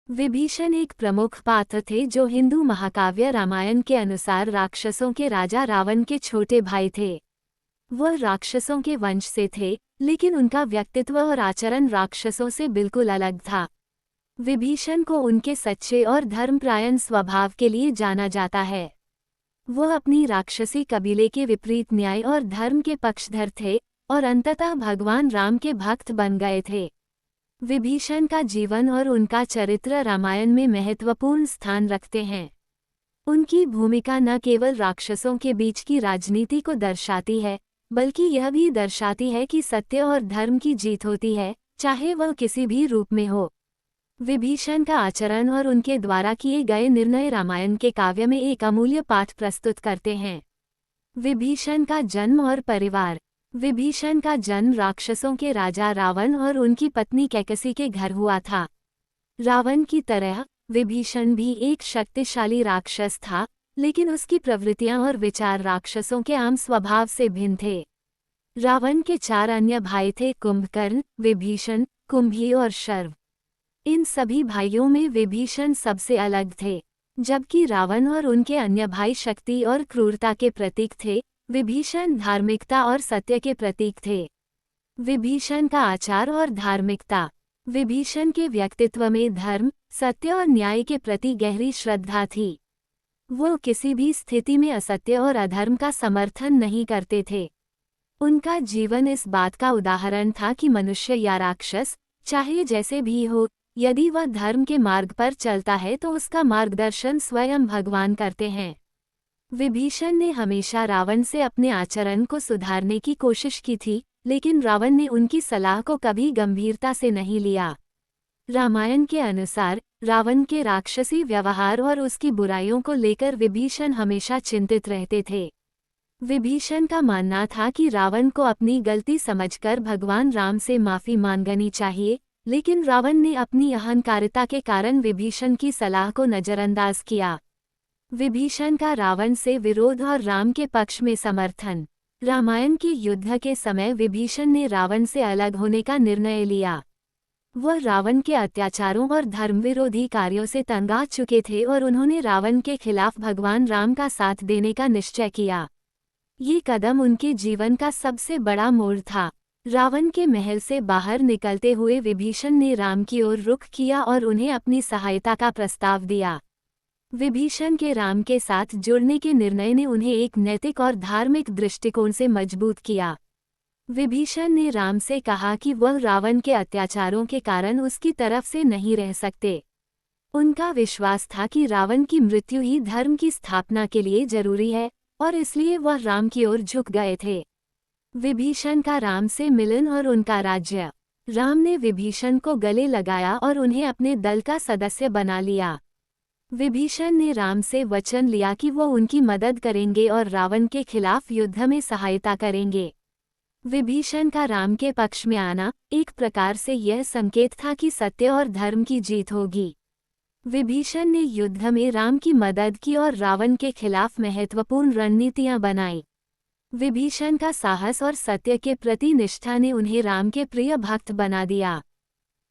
विभीषण एक प्रमुख पात्र थे जो हिंदू महाकाव्य रामायण के अनुसार राक्षसों के राजा रावण के छोटे भाई थे। वह राक्षसों के वंश से थे, लेकिन उनका व्यक्तित्व और आचरण राक्षसों से बिल्कुल अलग था। विभीषण को उनके सच्चे और धर्मपरायण स्वभाव के लिए जाना जाता है। वह अपनी राक्षसी कबीले के विपरीत न्याय और धर्म के पक्षधर थे और अंततः भगवान राम के भक्त बन गए थे। विभीषण का जीवन और उनका चरित्र रामायण में महत्वपूर्ण स्थान रखते हैं। उनकी भूमिका न केवल राक्षसों के बीच की राजनीति को दर्शाती है, बल्कि यह भी दर्शाती है कि सत्य और धर्म की जीत होती है, चाहे वह किसी भी रूप में हो। विभीषण का आचरण और उनके द्वारा किए गए निर्णय रामायण के काव्य में एक अमूल्य पाठ प्रस्तुत करते हैं। विभीषण का जन्म और परिवार। विभीषण का जन्म राक्षसों के राजा रावण और उनकी पत्नी कैकसी के घर हुआ था। रावण की तरह विभीषण भी एक शक्तिशाली राक्षस था, लेकिन उसकी प्रवृत्तियां और विचार राक्षसों के आम स्वभाव से भिन्न थे। रावण के 4 अन्य भाई थे, कुंभकर्ण, विभीषण, कुंभी और शर्व। इन सभी भाइयों में विभीषण सबसे अलग थे। जबकि रावण और उनके अन्य भाई शक्ति और क्रूरता के प्रतीक थे, विभीषण धार्मिकता और सत्य के प्रतीक थे। विभीषण का आचार और धार्मिकता। विभीषण के व्यक्तित्व में धर्म, सत्य और न्याय के प्रति गहरी श्रद्धा थी। वो किसी भी स्थिति में असत्य और अधर्म का समर्थन नहीं करते थे। उनका जीवन इस बात का उदाहरण था कि मनुष्य या राक्षस, चाहे जैसे भी हो, यदि वह धर्म के मार्ग पर चलता है तो उसका मार्गदर्शन स्वयं भगवान करते हैं। विभीषण ने हमेशा रावण से अपने आचरण को सुधारने की कोशिश की थी, लेकिन रावण ने उनकी सलाह को कभी गंभीरता से नहीं लिया। रामायण के अनुसार रावण के राक्षसी व्यवहार और उसकी बुराइयों को लेकर विभीषण हमेशा चिंतित रहते थे। विभीषण का मानना था कि रावण को अपनी गलती समझकर भगवान राम से माफी मांगनी चाहिए, लेकिन रावण ने अपनी अहंकारिता के कारण विभीषण की सलाह को नजरअंदाज किया। विभीषण का रावण से विरोध और राम के पक्ष में समर्थन। रामायण के युद्ध के समय विभीषण ने रावण से अलग होने का निर्णय लिया। वह रावण के अत्याचारों और धर्मविरोधी कार्यों से तंग आ चुके थे और उन्होंने रावण के खिलाफ भगवान राम का साथ देने का निश्चय किया। ये कदम उनके जीवन का सबसे बड़ा मोड़ था। रावण के महल से बाहर निकलते हुए विभीषण ने राम की ओर रुख किया और उन्हें अपनी सहायता का प्रस्ताव दिया। विभीषण के राम के साथ जुड़ने के निर्णय ने उन्हें एक नैतिक और धार्मिक दृष्टिकोण से मजबूत किया। विभीषण ने राम से कहा कि वह रावण के अत्याचारों के कारण उसकी तरफ से नहीं रह सकते। उनका विश्वास था कि रावण की मृत्यु ही धर्म की स्थापना के लिए जरूरी है, और इसलिए वह राम की ओर झुक गए थे। विभीषण का राम से मिलन और उनका राज्य। राम ने विभीषण को गले लगाया और उन्हें अपने दल का सदस्य बना लिया। विभीषण ने राम से वचन लिया कि वो उनकी मदद करेंगे और रावण के खिलाफ युद्ध में सहायता करेंगे। विभीषण का राम के पक्ष में आना एक प्रकार से यह संकेत था कि सत्य और धर्म की जीत होगी। विभीषण ने युद्ध में राम की मदद की और रावण के खिलाफ महत्वपूर्ण रणनीतियां बनाई। विभीषण का साहस और सत्य के प्रति निष्ठा ने उन्हें राम के प्रिय भक्त बना दिया।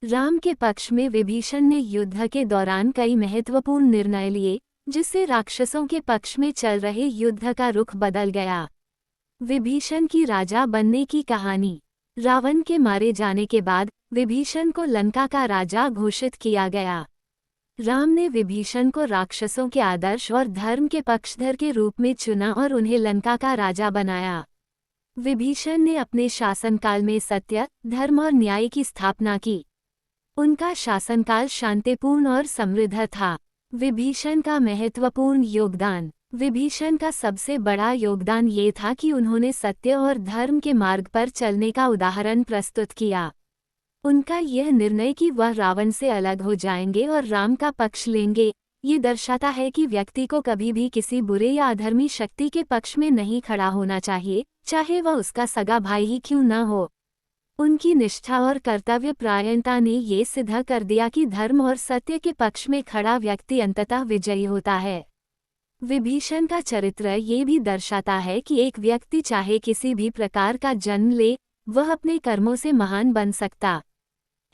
राम के पक्ष में विभीषण ने युद्ध के दौरान कई महत्वपूर्ण निर्णय लिए, जिससे राक्षसों के पक्ष में चल रहे युद्ध का रुख बदल गया। विभीषण की राजा बनने की कहानी। रावण के मारे जाने के बाद विभीषण को लंका का राजा घोषित किया गया। राम ने विभीषण को राक्षसों के आदर्श और धर्म के पक्षधर के रूप में चुना और उन्हें लंका का राजा बनाया। विभीषण ने अपने शासनकाल में सत्य, धर्म और न्याय की स्थापना की। उनका शासनकाल शांतिपूर्ण और समृद्ध था। विभीषण का महत्वपूर्ण योगदान। विभीषण का सबसे बड़ा योगदान ये था कि उन्होंने सत्य और धर्म के मार्ग पर चलने का उदाहरण प्रस्तुत किया। उनका यह निर्णय कि वह रावण से अलग हो जाएंगे और राम का पक्ष लेंगे, ये दर्शाता है कि व्यक्ति को कभी भी किसी बुरे या अधर्मी शक्ति के पक्ष में नहीं खड़ा होना चाहिए, चाहे वह उसका सगा भाई ही क्यों न हो। उनकी निष्ठा और कर्तव्यपरायणता ने ये सिद्ध कर दिया कि धर्म और सत्य के पक्ष में खड़ा व्यक्ति अंततः विजयी होता है। विभीषण का चरित्र ये भी दर्शाता है कि एक व्यक्ति चाहे किसी भी प्रकार का जन्म ले, वह अपने कर्मों से महान बन सकता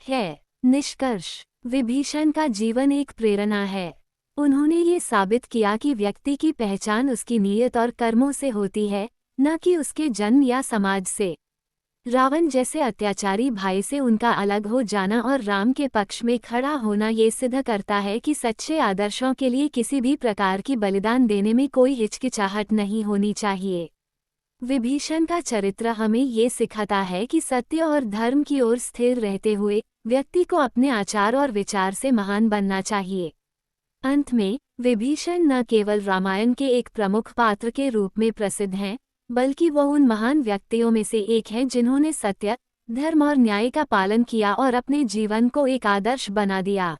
है। निष्कर्ष। विभीषण का जीवन एक प्रेरणा है। उन्होंने ये साबित किया कि व्यक्ति की पहचान उसकी नीयत और कर्मों से होती है, न कि उसके जन्म या समाज से। रावण जैसे अत्याचारी भाई से उनका अलग हो जाना और राम के पक्ष में खड़ा होना ये सिद्ध करता है कि सच्चे आदर्शों के लिए किसी भी प्रकार की बलिदान देने में कोई हिचकिचाहट नहीं होनी चाहिए। विभीषण का चरित्र हमें ये सिखाता है कि सत्य और धर्म की ओर स्थिर रहते हुए व्यक्ति को अपने आचार और विचार से महान बनना चाहिए। अंत में, विभीषण न केवल रामायण के एक प्रमुख पात्र के रूप में प्रसिद्ध हैं, बल्कि वो उन महान व्यक्तियों में से एक हैं जिन्होंने सत्य, धर्म और न्याय का पालन किया और अपने जीवन को एक आदर्श बना दिया।